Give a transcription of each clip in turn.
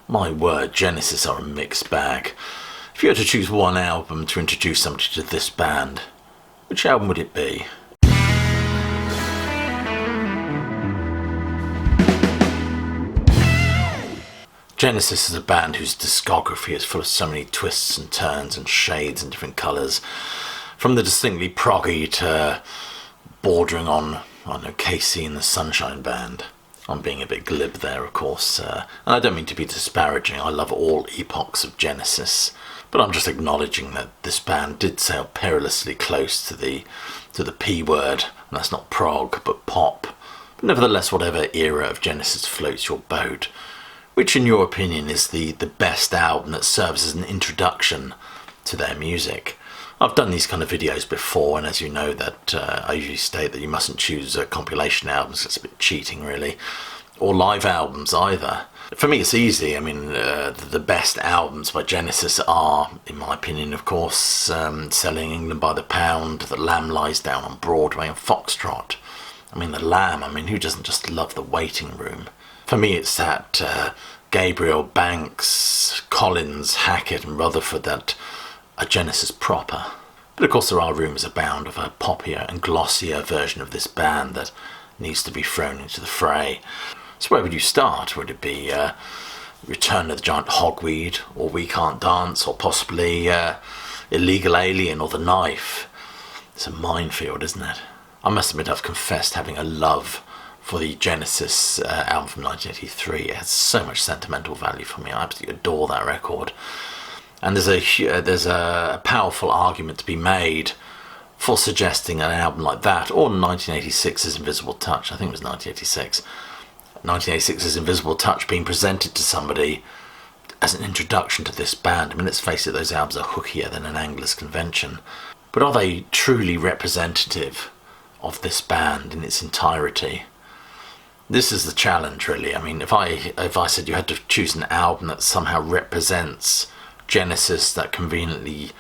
My word, Genesis are a mixed bag. If you had to choose one album to introduce somebody to this band, which album would it be? Genesis is a band whose discography is full of so many twists and turns and shades and different colours. From the distinctly proggy to bordering on, I don't know, Casey and the Sunshine Band. I'm being a bit glib there, of course, and I don't mean to be disparaging. I love all epochs of Genesis, but I'm just acknowledging that this band did sail perilously close to the P word, and that's not prog, but pop. But nevertheless, whatever era of Genesis floats your boat, which in your opinion is the best album that serves as an introduction to their music? I've done these kind of videos before, and as you know, that I usually state that you mustn't choose compilation albums. It's a bit cheating, really, or live albums either. For me, it's easy. I mean, the best albums by Genesis are, in my opinion, of course, Selling England by the Pound, The Lamb Lies Down on Broadway, and Foxtrot. I mean, The Lamb, who doesn't just love The Waiting Room? For me, it's that Gabriel, Banks, Collins, Hackett and Rutherford that are Genesis proper. But of course there are rumours abound of a poppier and glossier version of this band that needs to be thrown into the fray. So where would you start? Would it be Return of the Giant Hogweed, or We Can't Dance, or possibly Illegal Alien or The Knife? It's a minefield, isn't it? I must admit I've confessed having a love for the Genesis album from 1983. It has so much sentimental value for me. I absolutely adore that record. And there's a powerful argument to be made for suggesting an album like that, or 1986's Invisible Touch. I think it was 1986. 1986's Invisible Touch being presented to somebody as an introduction to this band. Let's face it, those albums are hookier than an Anglers convention. But are they truly representative of this band in its entirety? This is the challenge, really. If I said you had to choose an album that somehow represents Genesis, that conveniently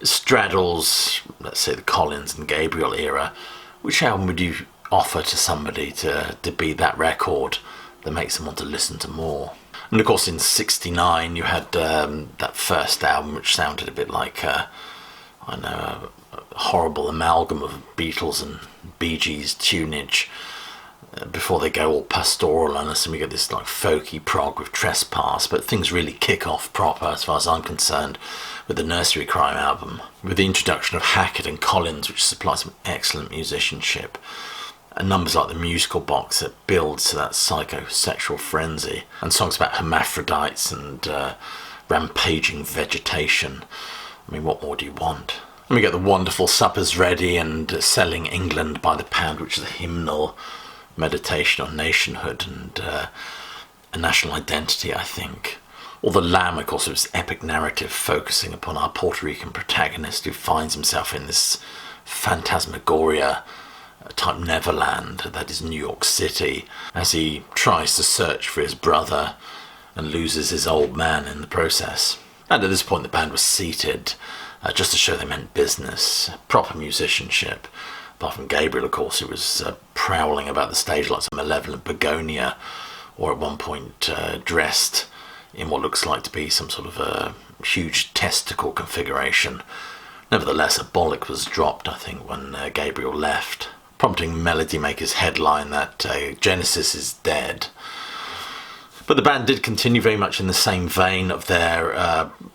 straddles, let's say, the Collins and Gabriel era, which album would you offer to somebody to be that record that makes them want to listen to more? And of course in '69 you had that first album, which sounded a bit like a horrible amalgam of Beatles and Bee Gees tunage, before they go all pastoral on us and we get this like folky prog with Trespass. But things really kick off proper, as far as I'm concerned, with the Nursery Crime album, with the introduction of Hackett and Collins, which supplies some excellent musicianship, and numbers like The Musical Box that builds to that psychosexual frenzy, and songs about hermaphrodites and rampaging vegetation. What more do you want? And we get the wonderful Suppers Ready and Selling England by the Pound, which is a hymnal meditation on nationhood and a national identity, I think. Or The Lamb, of course, with its epic narrative focusing upon our Puerto Rican protagonist who finds himself in this phantasmagoria type Neverland that is New York City, as he tries to search for his brother and loses his old man in the process. And at this point the band was seated, just to show they meant business, proper musicianship. Apart from Gabriel, of course, who was prowling about the stage like some malevolent begonia, or at one point dressed in what looks like to be some sort of a huge testicle configuration. Nevertheless, a bollock was dropped, I think, when Gabriel left, prompting Melody Maker's headline that Genesis is dead. But the band did continue very much in the same vein of their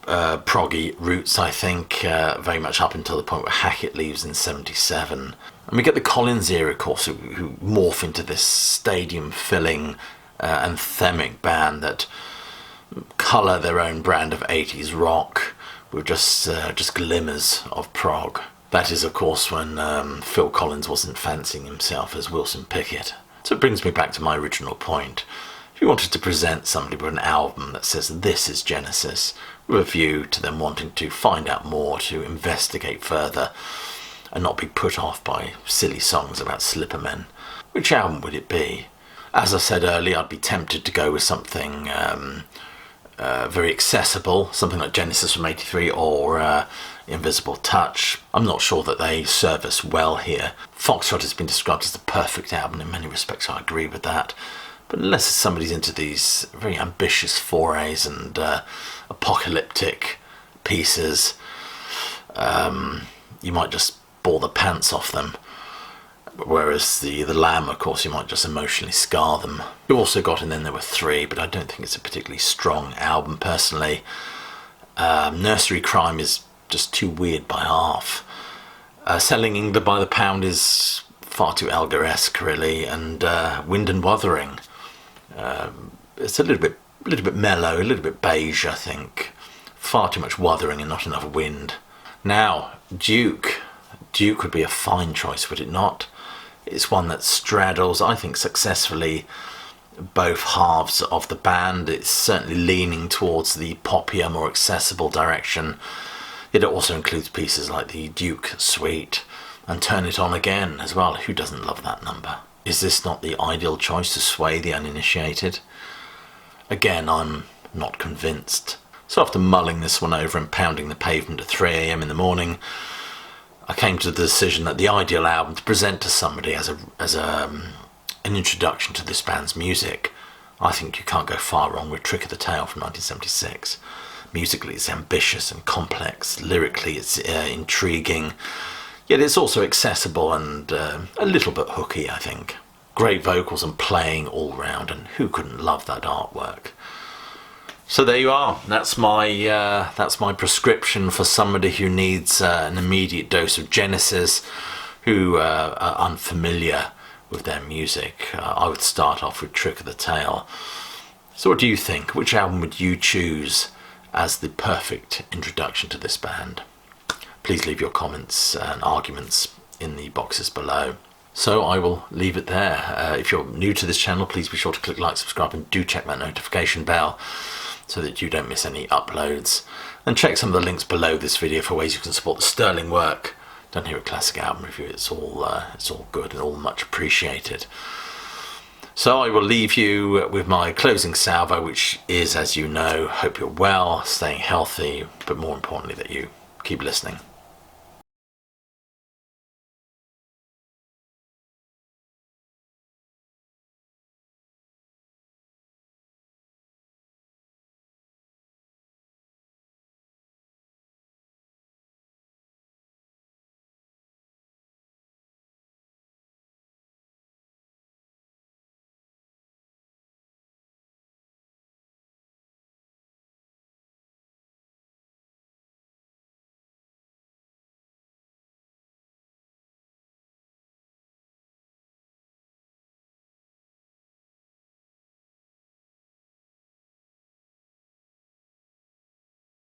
proggy roots, I think, very much up until the point where Hackett leaves in '77. And we get the Collins era, of course, who morph into this stadium-filling, anthemic band that colour their own brand of 80s rock with just glimmers of prog. That is, of course, when Phil Collins wasn't fancying himself as Wilson Pickett. So it brings me back to my original point. If you wanted to present somebody with an album that says this is Genesis, with a view to them wanting to find out more, to investigate further, and not be put off by silly songs about slippermen, which album would it be? As I said earlier, I'd be tempted to go with something very accessible, something like Genesis from '83 or Invisible Touch. I'm not sure that they serve us well here. Foxtrot has been described as the perfect album in many respects. I agree with that. But unless somebody's into these very ambitious forays and apocalyptic pieces, you might just bore the pants off them. Whereas the Lamb, of course, you might just emotionally scar them. You also got In Then There Were Three, but I don't think it's a particularly strong album personally. Nursery Crime is just too weird by half. Selling England by the Pound is far too Elgar-esque, really, and Wind and Wuthering. It's a little bit mellow, a little bit beige, I think. Far too much wuthering and not enough wind. Now, Duke would be a fine choice, would it not? It's one that straddles, I think, successfully both halves of the band. It's certainly leaning towards the poppier, more accessible direction. It also includes pieces like the Duke Suite and Turn It On Again as well. Who doesn't love that number? Is this not the ideal choice to sway the uninitiated? Again, I'm not convinced. So after mulling this one over and pounding the pavement at 3 a.m. in the morning, I came to the decision that the ideal album to present to somebody as an introduction to this band's music, I think you can't go far wrong with Trick of the Tail from 1976. Musically, it's ambitious and complex. Lyrically, it's intriguing. Yet it's also accessible and a little bit hooky, I think. Great vocals and playing all round, and who couldn't love that artwork? So there you are. That's my prescription for somebody who needs an immediate dose of Genesis, who are unfamiliar with their music. I would start off with Trick of the Tail. So what do you think? Which album would you choose as the perfect introduction to this band? Please leave your comments and arguments in the boxes below. So I will leave it there. If you're new to this channel, please be sure to click like, subscribe, and do check that notification bell so that you don't miss any uploads. And check some of the links below this video for ways you can support the sterling work done here at Classic Album Review. It's all good and all much appreciated. So I will leave you with my closing salvo, which is, as you know, hope you're well, staying healthy, but more importantly that you keep listening.